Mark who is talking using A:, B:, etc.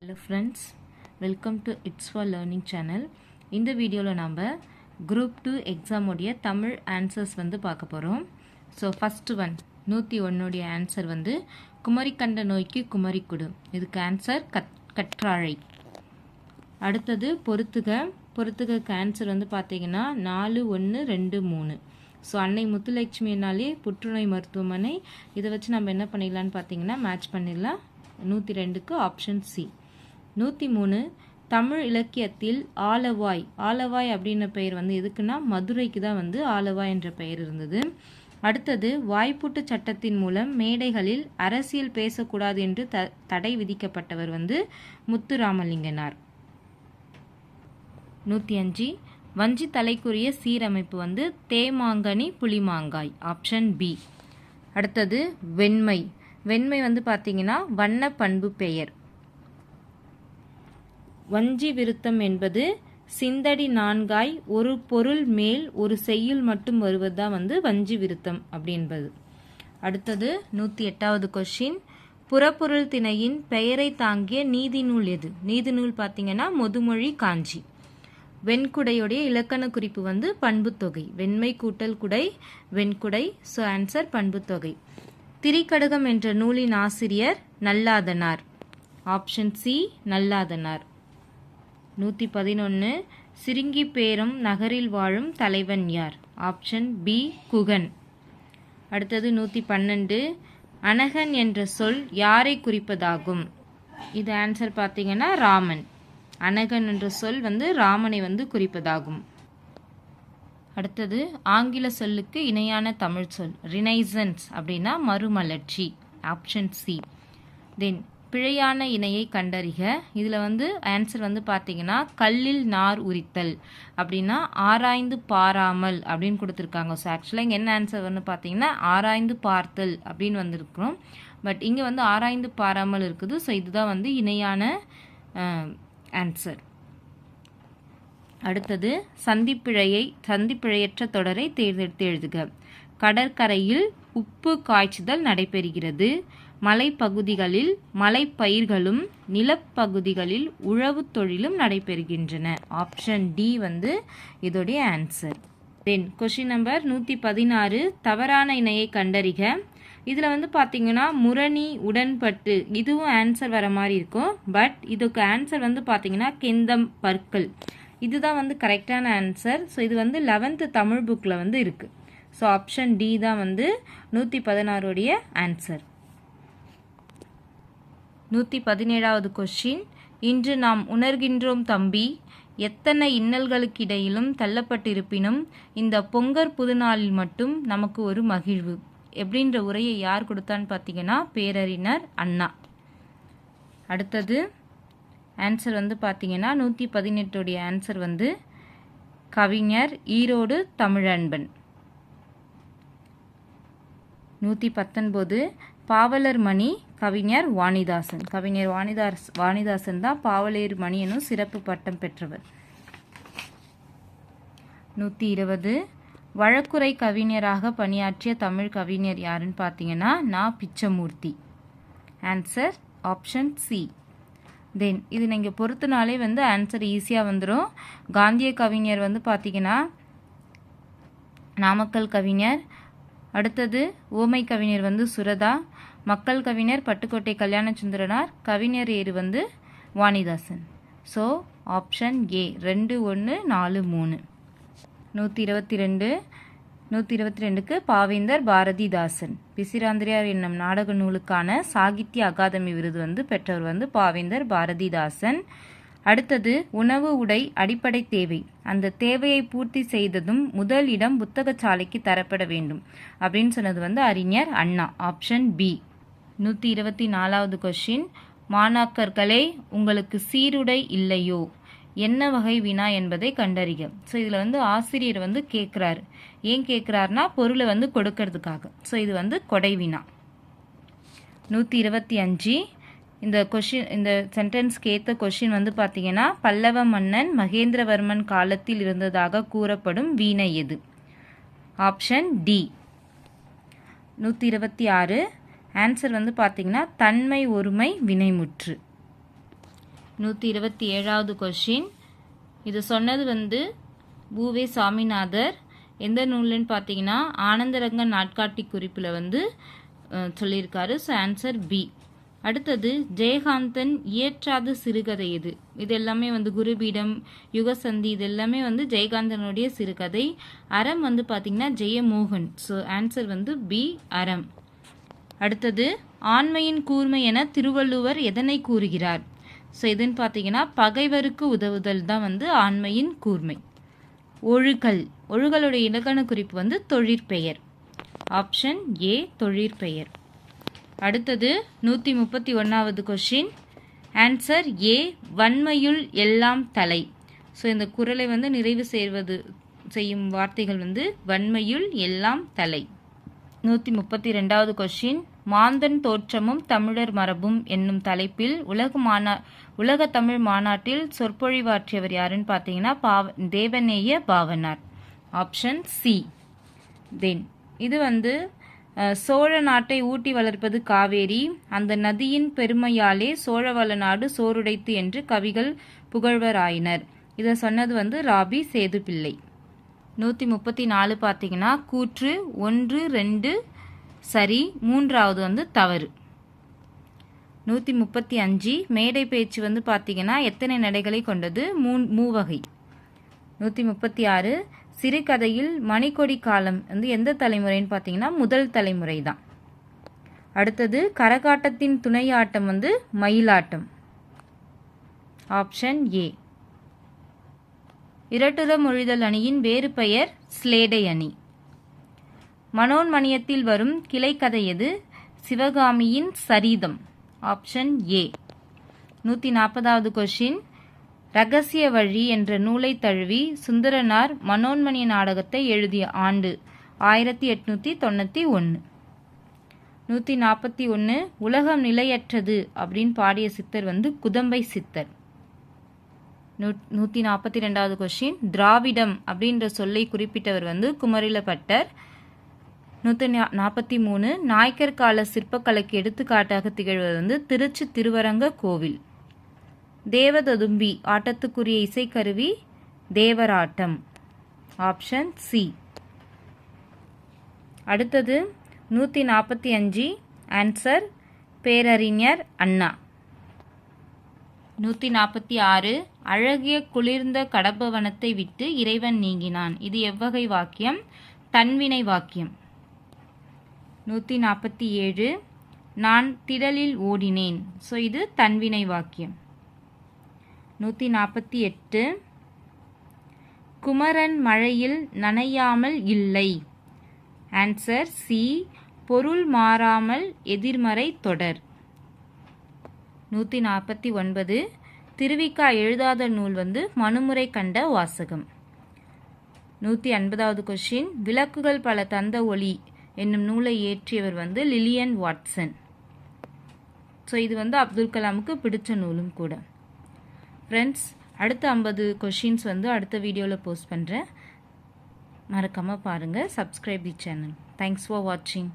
A: Hello friends, welcome to It's for Learning channel. இந்த வீடியோவில் நாம் குரூப் 2 எக்ஸாம் உடைய தமிழ் ஆன்சர்ஸ் வந்து பார்க்க போகிறோம். ஸோ ஃபர்ஸ்ட் ஒன் 101 உடைய ஆன்சர் வந்து குமரி கண்ட நோய்க்கு குமரி குடு. இதுக்கு ஆன்சர் கற்றாழை. அடுத்தது பொறுத்துகக்கு ஆன்சர் வந்து பார்த்தீங்கன்னா 4123. ஸோ அன்னை முத்துலட்சுமினாலே புற்றுநோய் மருத்துவமனை. இதை வச்சு நம்ம என்ன பண்ணிடலான்னு பார்த்தீங்கன்னா மேட்ச் பண்ணிடலாம். 102க்கு ஆப்ஷன் சி. 103 தமிழ் இலக்கியத்தில் ஆலவாய் அப்படின்ற பெயர் வந்து எதுக்குன்னா மதுரைக்கு தான் வந்து ஆலவாய் என்ற பெயர் இருந்தது. அடுத்தது வாய்ப்பூட்டு சட்டத்தின் மூலம் மேடைகளில் அரசியல் பேசக்கூடாது என்று தடை விதிக்கப்பட்டவர் வந்து முத்துராமலிங்கனார். 105 வஞ்சி தலைக்குரிய சீரமைப்பு வந்து தேமாங்கனி புளிமாங்காய், ஆப்ஷன் பி. அடுத்தது வெண்மை வந்து பார்த்தீங்கன்னா வண்ண பண்பு பெயர். வஞ்சி விருத்தம் என்பது சிந்தடி நான்காய் ஒரு பொருள் மேல் ஒரு செய்யுள் மட்டும் வருவது தான் வந்து வஞ்சி விருத்தம் அப்படின்பது. அடுத்தது 108வது கொஸ்டின், புறப்பொருள் திணையின் பெயரை தாங்கிய நீதி நூல் எது? நீதி நூல் பார்த்தீங்கன்னா முதுமொழி காஞ்சி. வெண்குடையுடைய இலக்கண குறிப்பு வந்து பண்புத்தொகை. வெண்மை கூட்டல் குடை வெண்குடை. ஸோ ஆன்சர் பண்புத்தொகை. திரிகடுகம் என்ற நூலின் ஆசிரியர் நல்லாதனார், ஆப்ஷன் சி நல்லாதனார். 111 சிறுங்கி பேரும் நகரில் வாழும் தலைவன் யார்? Option B Guhan. அடுத்தது 112 அனகன் என்ற சொல் யாரை குறிப்பதாகும்? இது ஆன்சர் பார்த்தீங்கன்னா ராமன். அனகன் என்ற சொல் வந்து ராமனை வந்து குறிப்பதாகும். அடுத்தது ஆங்கில சொல்லுக்கு இணையான தமிழ் சொல் ரினைசன்ஸ் அப்படின்னா மறுமலர்ச்சி, ஆப்ஷன் சி. தென் பிழையான இணையை கண்டறிக. இதில் வந்து ஆன்சர் வந்து பார்த்தீங்கன்னா கல்லில் நார் உரித்தல் அப்படின்னா ஆராய்ந்து பாராமல் அப்படின்னு கொடுத்துருக்காங்க. ஸோ ஆக்சுவலாக இங்கே என்ன ஆன்சர் வந்து பார்த்தீங்கன்னா ஆராய்ந்து பார்த்தல் அப்படின்னு வந்திருக்கிறோம். பட் இங்கே வந்து ஆராய்ந்து பாராமல் இருக்குது. ஸோ இதுதான் வந்து இணையான ஆன்சர். அடுத்தது சந்திப்பிழையற்ற தொடரை தேர்ந்தெடுத்து எழுதுக. கடற்கரையில் உப்பு காய்ச்சுதல் நடைபெறுகிறது. மலைப்பகுதிகளில் மலைப்பயிர்களும் நிலப்பகுதிகளில் உழவு தொழிலும் நடைபெறுகின்றன. ஆப்ஷன் டி வந்து இதோடைய ஆன்சர். தென் கொஸ்டின் நம்பர் 116 தவறான இணையை கண்டறிக. இதில் வந்து பார்த்தீங்கன்னா முரணி உடன்பட்டு இதுவும் ஆன்சர் வர மாதிரி இருக்கும். பட் இதுக்கு ஆன்சர் வந்து பார்த்தீங்கன்னா கெந்தம் பற்கள். இதுதான் வந்து கரெக்டான ஆன்சர். ஸோ இது வந்து 11th தமிழ் புக்கில் வந்து இருக்குது. ஸோ ஆப்ஷன் டி தான் வந்து 116 உடைய ஆன்சர். 117வது கொஸ்டின், இன்று நாம் உணர்கின்றோம் தம்பி எத்தனை இன்னல்களுக்கிடையிலும் தள்ளப்பட்டிருப்பினும் இந்த பொங்கற் புதுநாளில் மட்டும் நமக்கு ஒரு மகிழ்வு எப்படின்ற உரையை யார் கொடுத்தான்னு பார்த்தீங்கன்னா பேரறிஞர் அண்ணா. அடுத்தது ஆன்சர் வந்து பார்த்தீங்கன்னா 118 உடைய ஆன்சர் வந்து கவிஞர் ஈரோடு தமிழன்பன். 119 பாவலர் மணி கவிஞர் வாணிதாசன். கவிஞர் வாணிதாசன் தான் பாவலர் மணி எனும் சிறப்பு பட்டம் பெற்றவர். 120 வழக்குரை கவிஞராக பணியாற்றிய தமிழ் கவிஞர் யாருன்னு பார்த்தீங்கன்னா Na Pichamurthy. Answer option C. Then இது நீங்கள் பொறுத்தனாலே வந்து ஆன்சர் ஈஸியாக வந்துடும். காந்திய கவிஞர் வந்து பார்த்தீங்கன்னா நாமக்கல் கவிஞர். அடுத்தது ஊமை கவிஞர் வந்து சுரதா. மக்கள் கவிஞர் பட்டுக்கோட்டை கல்யாண சுந்தரனார். கவிஞர் ஏறு வந்து வாணிதாசன். So option A 2 1 4 3. 122க்கு பாவேந்தர் பாரதிதாசன். பிசிராந்திரியார் என்னும் நாடக நூலுக்கான சாகித்ய அகாதமி விருது வந்து பெற்றவர் வந்து பாவேந்தர் பாரதிதாசன். அடுத்தது உணவு உடை அடிப்படை தேவை. அந்த தேவையை பூர்த்தி செய்ததும் முதல் இடம் புத்தகச்சாலைக்கு தரப்பட வேண்டும் அப்படின்னு சொன்னது வந்து அறிஞர் அண்ணா, ஆப்ஷன் பி. 124வது கொஸ்டின், மாணாக்கர்களே உங்களுக்கு சீருடை இல்லையோ என்ன வகை வினா என்பதை கண்டறிக. ஸோ இதில் வந்து ஆசிரியர் வந்து கேட்குறாரு. ஏன் கேட்குறாருனா பொருளை வந்து கொடுக்கறதுக்காக. ஸோ இது வந்து கொடை வினா. 125 இந்த சென்டென்ஸ்க்கு ஏற்ற கொஸ்டின் வந்து பார்த்தீங்கன்னா பல்லவ மன்னன் மகேந்திரவர்மன் காலத்தில் இருந்ததாக கூறப்படும் வீணை எது? Option D. 126 ஆன்சர் வந்து பார்த்தீங்கன்னா தன்மை ஒருமை வினைமுற்று. 127வது கொஷின். இது சொன்னது வந்து பூவே சாமிநாதர். எந்த நூல்னு பார்த்தீங்கன்னா ஆனந்தரங்க நாட்காட்டி குறிப்பில் வந்து சொல்லியிருக்காரு. So answer B. அடுத்தது ஜெயகாந்தன் இயற்றாத சிறுகதை எது? இது எல்லாமே வந்து குருபீடம், யுகசந்தி, இது எல்லாமே வந்து ஜெயகாந்தனுடைய சிறுகதை. அறம் வந்து பார்த்தீங்கன்னா ஜெயமோகன். ஸோ ஆன்சர் வந்து பி, அறம். அடுத்தது ஆண்மையின் கூர்மை என திருவள்ளுவர் எதனை கூறுகிறார்? ஸோ இதுன்னு பார்த்தீங்கன்னா பகைவருக்கு உதவுதல் தான் வந்து ஆண்மையின் கூர்மை. ஒழுகல், ஒழுகலுடைய இலக்கண குறிப்பு வந்து தொழிற்பெயர். ஆப்ஷன் ஏ, தொழிற்பெயர். அடுத்தது 131வது கொஷின். ஆன்சர் ஏ, வன்மையுள் எல்லாம் தலை. ஸோ இந்த குறளை வந்து நிறைவு செய்யும் வார்த்தைகள் வந்து வன்மையுள் எல்லாம் தலை. 132வது கொஷின். மாந்தன் தோற்றமும் தமிழர் மரபும் என்னும் தலைப்பில் உலக தமிழ் மாநாட்டில் சொற்பொழிவாற்றியவர் யாருன்னு பார்த்தீங்கன்னா Devaneya Pavanar. Option C. Then இது வந்து சோழ நாட்டை ஊட்டி வளர்ப்பது காவேரி, அந்த நதியின் பெருமையாலே சோழவள நாடு சோறுடைத்து என்று கவிகள் புகழ்வர் ஆயினர். இதை சொன்னது வந்து ராபி சேதுப்பிள்ளை. 134 பார்த்தீங்கன்னா கூற்று 1, 2 சரி, 3வது வந்து தவறு. 135 மேடை பேச்சு வந்து பார்த்தீங்கன்னா எத்தனை நடைகளை கொண்டது? மூவகை. 136 சிறுகதையில் மணிக்கொடி காலம் வந்து எந்த தலைமுறைன்னு பார்த்தீங்கன்னா முதல் தலைமுறை தான். அடுத்தது கரகாட்டத்தின் துணையாட்டம் வந்து மயிலாட்டம். Option A. இரட்டுற மொழிதல் அணியின் வேறு பெயர் ஸ்லேடை அணி. மனோன்மணியத்தில் வரும் கிளைக்கதை எது? சிவகாமியின் சரிதம். Option A. 140வது கொஷின். ரகசிய வழி என்ற நூலை தழுவி சுந்தரனார் மனோன்மணிய நாடகத்தை எழுதிய ஆண்டு 1891. 141 உலகம் நிலையற்றது அப்படின்னு பாடிய சித்தர் வந்து குதம்பை சித்தர். 142வது கொஷின். திராவிடம் அப்படின்ற சொல்லை குறிப்பிட்டவர் வந்து குமரிலப்பட்டர். 143 நாயக்கர் கால சிற்பக்கலைக்கு எடுத்துக்காட்டாக திகழ்வது வந்து திருச்சி திருவரங்க கோவில். தேவததும்பி ஆட்டத்துக்குரிய இசைக்கருவி தேவராட்டம். Option C. அடுத்தது 145 ஆன்சர் பேரறிஞர் அண்ணா. 146 அழகிய குளிர்ந்த கடம்பவனத்தை விட்டு இறைவன் நீங்கினான். இது எவ்வகை வாக்கியம்? தன்வினை வாக்கியம். 147 நான் திடலில் ஓடினேன். ஸோ இது தன்வினை வாக்கியம். 148 குமரன் மழையில் நனையாமல் இல்லை. ஆன்சர் சி, பொருள் மாறாமல் எதிர்மறை தொடர். 149 திருவிக்கா எழுதாத நூல் வந்து மனுமுறை கண்ட வாசகம். 150வது கொஷின். விளக்குகள் பல தந்த ஒளி என்னும் நூலை இயற்றியவர் வந்து லிலியன் வாட்சன். ஸோ இது வந்து அப்துல் கலாமுக்கு பிடிச்ச நூலும் கூட. ஃப்ரெண்ட்ஸ், அடுத்த 50 கொஷின்ஸ் வந்து அடுத்த வீடியோவில் போஸ்ட் பண்ணுறேன். மறக்காமல் பாருங்கள். Subscribe the channel. Thanks for வாட்சிங்.